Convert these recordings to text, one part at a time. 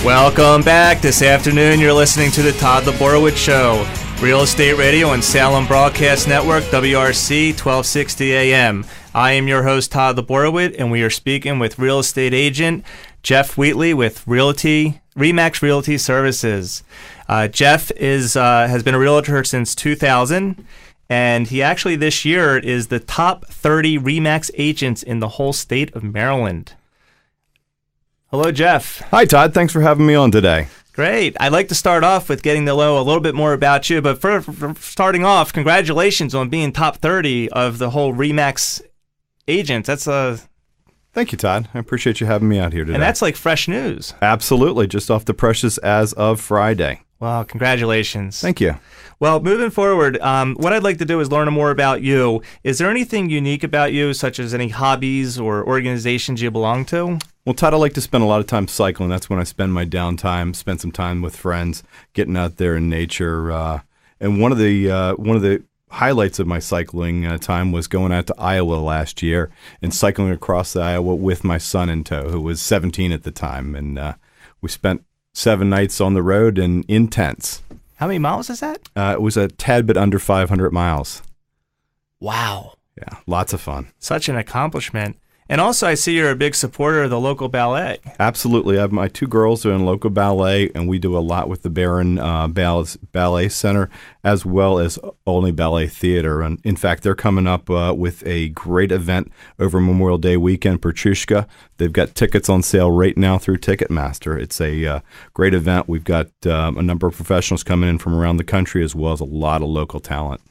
Welcome back. This afternoon, you're listening to the Todd Laborowitz Show, Real Estate Radio and Salem Broadcast Network, WRC 1260 AM. I am your host, Todd Laborowitz, and we are speaking with real estate agent Jeff Wheatley with Realty, RE/MAX Realty Services. Jeff has been a realtor since 2000, and he actually this year is the top 30 RE/MAX agents in the whole state of Maryland. Hello, Jeff. Hi, Todd. Thanks for having me on today. Great. I'd like to start off with getting to know a little bit more about you, but for starting off, congratulations on being top 30 of the whole RE/MAX agents. Thank you, Todd. I appreciate you having me out here today. And that's like fresh news. Absolutely. Just off the presses as of Friday. Well, congratulations. Thank you. Well, moving forward, what I'd like to do is learn more about you. Is there anything unique about you, such as any hobbies or organizations you belong to? Well, Todd, I like to spend a lot of time cycling. That's when I spend my downtime, spend some time with friends, getting out there in nature. And one of the highlights of my cycling time was going out to Iowa last year and cycling across Iowa with my son in tow, who was 17 at the time. And we spent 7 nights on the road and in tents. How many miles is that? It was a tad bit under 500 miles. Wow. Yeah, lots of fun. Such an accomplishment. And also, I see you're a big supporter of the local ballet. Absolutely. I have my 2 girls who are in local ballet, and we do a lot with the Barron Ballet Center, as well as Olney Ballet Theater. And in fact, they're coming up with a great event over Memorial Day weekend, Petrushka. They've got tickets on sale right now through Ticketmaster. It's a great event. We've got a number of professionals coming in from around the country, as well as a lot of local talent.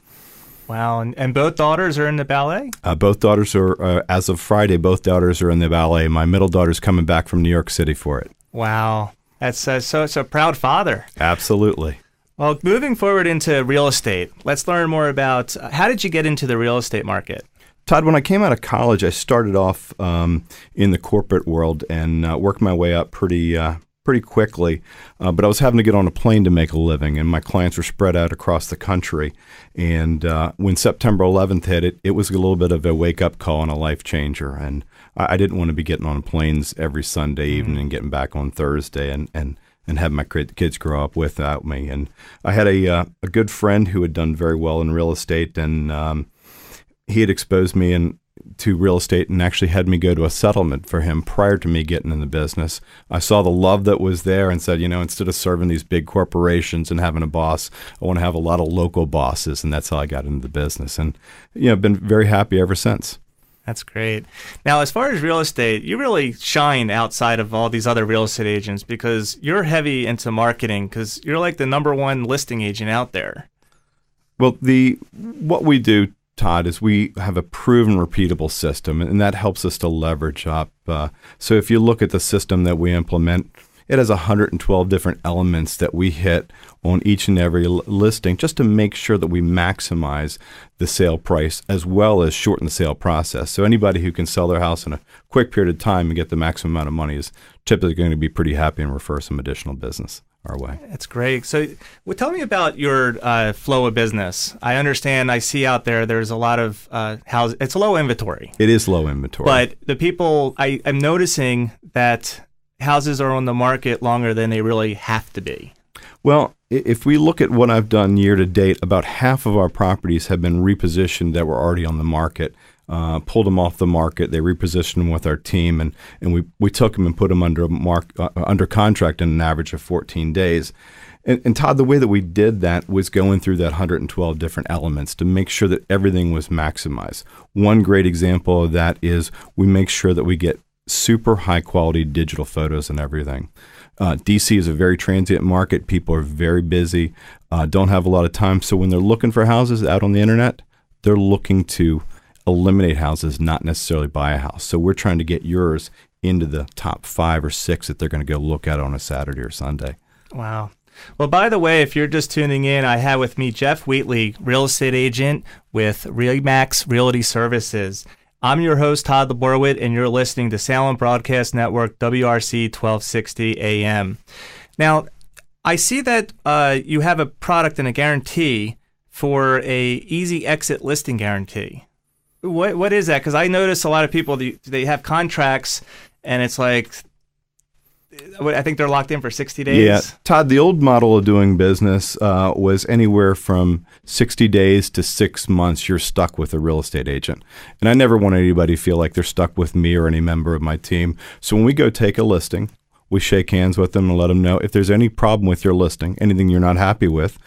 Wow. And both daughters are in the ballet? Both daughters are, as of Friday, both daughters are in the ballet. My middle daughter's coming back from New York City for it. Wow. That's so it's a proud father. Absolutely. Well, moving forward into real estate, let's learn more about how did you get into the real estate market? Todd, when I came out of college, I started off in the corporate world and worked my way up pretty quickly, but I was having to get on a plane to make a living, and my clients were spread out across the country. And when September 11th hit, it was a little bit of a wake-up call and a life changer. And I didn't want to be getting on planes every Sunday evening and getting back on Thursday and have my kids grow up without me. And I had a good friend who had done very well in real estate, and he had exposed me to real estate and actually had me go to a settlement for him prior to me getting in the business. I saw the love that was there and said, instead of serving these big corporations and having a boss, I want to have a lot of local bosses, and that's how I got into the business. And, I've been very happy ever since. That's great. Now, as far as real estate, you really shine outside of all these other real estate agents because you're heavy into marketing because you're like the #1 listing agent out there. Well, what we do, Todd, is we have a proven, repeatable system, and that helps us to leverage up. So if you look at the system that we implement, it has 112 different elements that we hit on each and every listing just to make sure that we maximize the sale price as well as shorten the sale process. So anybody who can sell their house in a quick period of time and get the maximum amount of money is typically going to be pretty happy and refer some additional business our way. That's great. So tell me about your flow of business. I understand, I see out there's a lot of houses. It's low inventory. It is low inventory. But the people, I'm noticing that houses are on the market longer than they really have to be. Well, if we look at what I've done year to date, about half of our properties have been repositioned that were already on the market. Pulled them off the market. They repositioned them with our team, and we took them and put them under contract in an average of 14 days. And Todd, the way that we did that was going through that 112 different elements to make sure that everything was maximized. One great example of that is we make sure that we get super high quality digital photos and everything. DC is a very transient market. People are very busy, don't have a lot of time. So when they're looking for houses out on the internet, they're looking to eliminate houses, not necessarily buy a house. So we're trying to get yours into the top 5 or 6 that they're going to go look at on a Saturday or Sunday. Wow. Well, by the way, if you're just tuning in, I have with me Jeff Wheatley, real estate agent with RE/MAX Realty Services. I'm your host, Todd Laborowitz, and you're listening to Salem Broadcast Network, WRC 1260 AM. Now, I see that you have a product and a guarantee for a easy exit listing guarantee. What is that? Because I notice a lot of people, they have contracts, and it's like I think they're locked in for 60 days. Yeah, Todd, the old model of doing business was anywhere from 60 days to 6 months. You're stuck with a real estate agent. And I never want anybody to feel like they're stuck with me or any member of my team. So when we go take a listing, we shake hands with them and let them know if there's any problem with your listing, anything you're not happy with.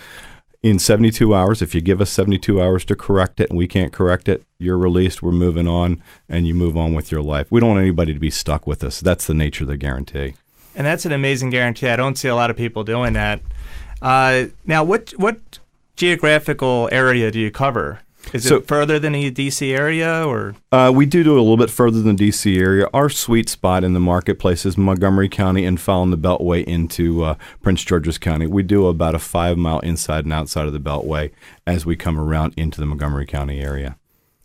In 72 hours, if you give us 72 hours to correct it and we can't correct it, you're released, we're moving on, and you move on with your life. We don't want anybody to be stuck with us. That's the nature of the guarantee. And that's an amazing guarantee. I don't see a lot of people doing that. Now, what geographical area do you cover? Is it further than the D.C. area, or? We do a little bit further than the D.C. area. Our sweet spot in the marketplace is Montgomery County and following the Beltway into Prince George's County. We do about a 5-mile inside and outside of the Beltway as we come around into the Montgomery County area.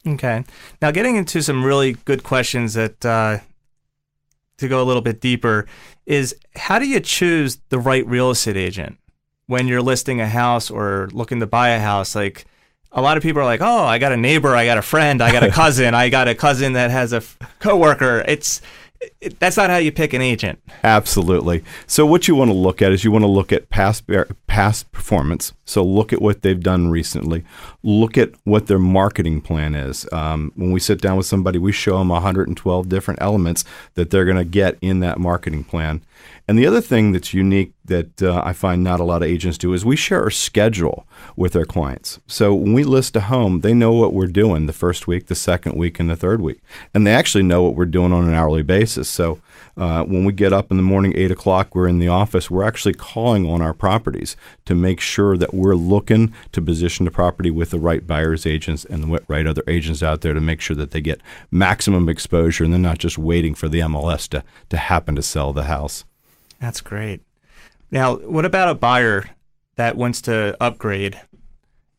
Okay. Now, getting into some really good questions that to go a little bit deeper is, how do you choose the right real estate agent when you're listing a house or looking to buy a house? Like, a lot of people are like, oh, I got a neighbor, I got a friend, I got a cousin, I got a cousin that has a coworker. That's not how you pick an agent. Absolutely. So what you want to look at is you want to look at past performance. So look at what they've done recently. Look at what their marketing plan is. When we sit down with somebody, we show them 112 different elements that they're going to get in that marketing plan. And the other thing that's unique that I find not a lot of agents do is we share our schedule with our clients. So when we list a home, they know what we're doing the first week, the second week, and the third week. And they actually know what we're doing on an hourly basis. So when we get up in the morning, 8 o'clock, we're in the office, we're actually calling on our properties to make sure that we're looking to position the property with the right buyer's agents and the right other agents out there to make sure that they get maximum exposure and they're not just waiting for the MLS to happen to sell the house. That's great. Now, what about a buyer that wants to upgrade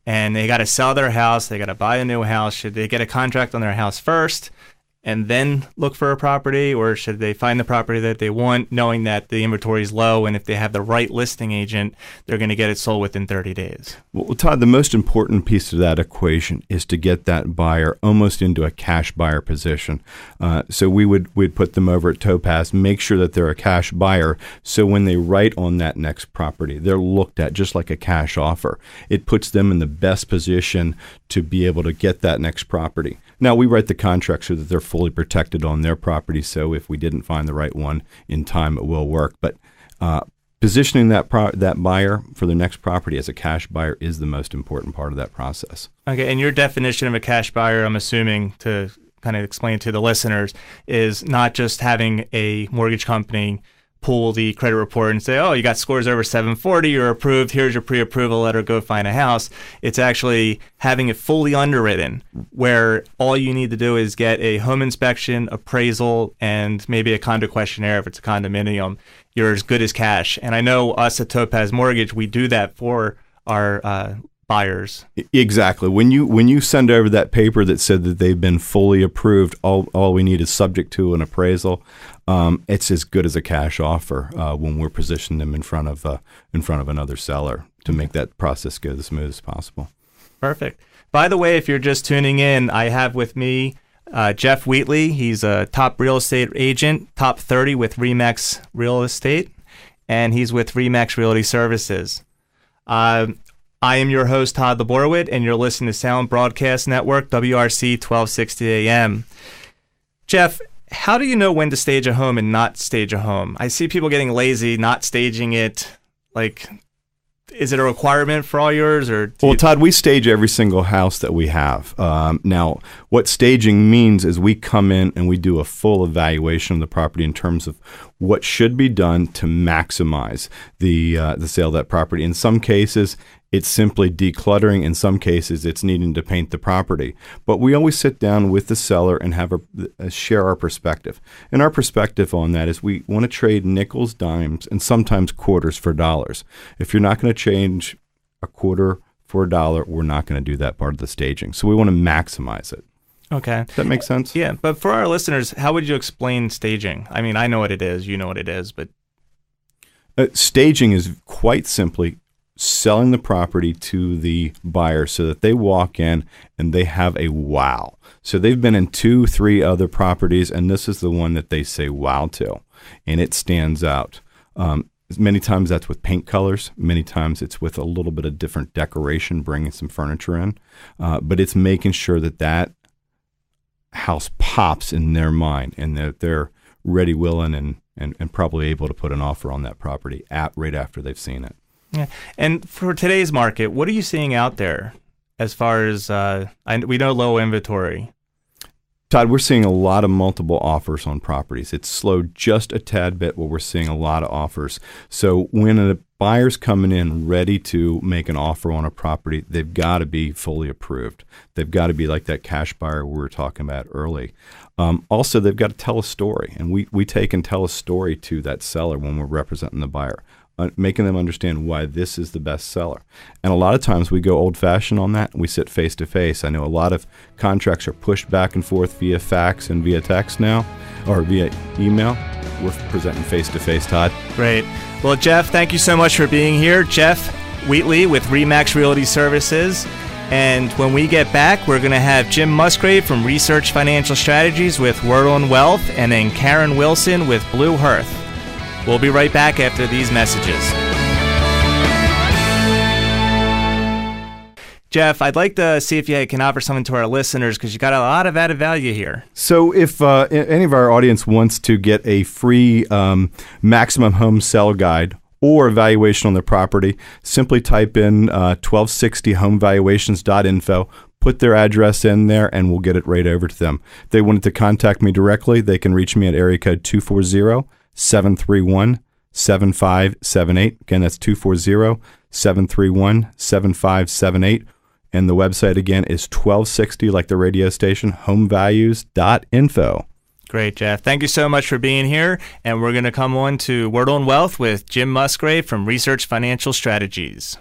and they got to sell their house, they got to buy a new house? Should they get a contract on their house first and then look for a property, or should they find the property that they want, knowing that the inventory is low, and if they have the right listing agent, they're going to get it sold within 30 days? Well, Todd, the most important piece of that equation is to get that buyer almost into a cash buyer position. So we'd put them over at Topaz, make sure that they're a cash buyer, so when they write on that next property, they're looked at just like a cash offer. It puts them in the best position to be able to get that next property. Now, we write the contract so that they're fully protected on their property, so if we didn't find the right one in time, it will work. But positioning that buyer for the next property as a cash buyer is the most important part of that process. Okay, and your definition of a cash buyer, I'm assuming, to kind of explain to the listeners, is not just having a mortgage company pull the credit report and say, oh, you got scores over 740, you're approved, here's your pre-approval letter, go find a house. It's actually having it fully underwritten, where all you need to do is get a home inspection, appraisal, and maybe a condo questionnaire if it's a condominium. You're as good as cash. And I know us at Topaz Mortgage, we do that for our buyers. Exactly. When you send over that paper that said that they've been fully approved, all we need is subject to an appraisal. It's as good as a cash offer when we're positioning them in front of another seller to make that process go as smooth as possible. Perfect. By the way, if you're just tuning in, I have with me Jeff Wheatley. He's a top real estate agent, top 30 with RE/MAX Real Estate, and he's with RE/MAX Realty Services. I am your host, Todd Laborowit, and you're listening to Sound Broadcast Network, WRC 1260 AM. Jeff, how do you know when to stage a home and not stage a home? I see people getting lazy, not staging it. Like, is it a requirement for all yours? Well, Todd, we stage every single house that we have. Now, what staging means is we come in and we do a full evaluation of the property in terms of what should be done to maximize the sale of that property. In some cases, it's simply decluttering. In some cases, it's needing to paint the property. But we always sit down with the seller and have share our perspective. And our perspective on that is we want to trade nickels, dimes, and sometimes quarters for dollars. If you're not going to change a quarter for a dollar, we're not going to do that part of the staging. So we want to maximize it. Okay. Does that make sense? Yeah. But for our listeners, how would you explain staging? I mean, I know what it is. You know what it is. But staging is quite simply selling the property to the buyer so that they walk in and they have a wow. So they've been in 2-3 other properties, and this is the one that they say wow to. and it stands out. Many times that's with paint colors. Many times it's with a little bit of different decoration, bringing some furniture in. But it's making sure that that house pops in their mind and that they're ready, willing, and probably able to put an offer on that property right after they've seen it. Yeah. And for today's market, what are you seeing out there as far as we know low inventory? Todd, we're seeing a lot of multiple offers on properties. It's slowed just a tad bit, but we're seeing a lot of offers. So when a buyer's coming in ready to make an offer on a property, they've got to be fully approved. They've got to be like that cash buyer we were talking about early. Also, they've got to tell a story, and we take and tell a story to that seller when we're representing the buyer, making them understand why this is the best seller. And a lot of times we go old-fashioned on that. We sit face-to-face. I know a lot of contracts are pushed back and forth via fax and via text now, or via email. We're presenting face-to-face, Todd. Great. Well, Jeff, thank you so much for being here. Jeff Wheatley with Remax Realty Services. And when we get back, we're going to have Jim Musgrave from Research Financial Strategies with Word on Wealth, and then Karen Wilson with Blue Hearth. We'll be right back after these messages. Jeff, I'd like to see if you can offer something to our listeners because you got a lot of added value here. So if any of our audience wants to get a free maximum home sell guide or evaluation on their property, simply type in 1260homevaluations.info, put their address in there, and we'll get it right over to them. If they wanted to contact me directly, they can reach me at area code 240-731-7578. Again, that's 240-731-7578. And the website, again, is 1260, like the radio station, homevalues.info. Great, Jeff. Thank you so much for being here. And we're going to come on to Word on Wealth with Jim Musgrave from Research Financial Strategies.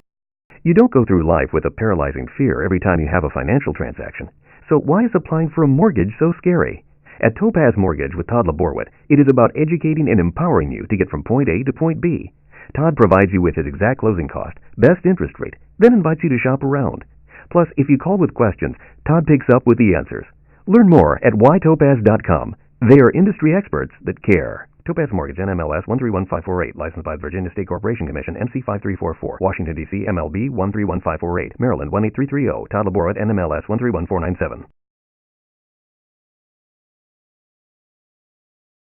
You don't go through life with a paralyzing fear every time you have a financial transaction. So why is applying for a mortgage so scary? At Topaz Mortgage with Todd Laborwood, it is about educating and empowering you to get from point A to point B. Todd provides you with his exact closing cost, best interest rate, then invites you to shop around. Plus, if you call with questions, Todd picks up with the answers. Learn more at whytopaz.com. They are industry experts that care. Topaz Mortgage, NMLS 131548, licensed by the Virginia State Corporation Commission, MC 5344, Washington, D.C., MLB 131548, Maryland 18330, Todd Laborwood, NMLS 131497.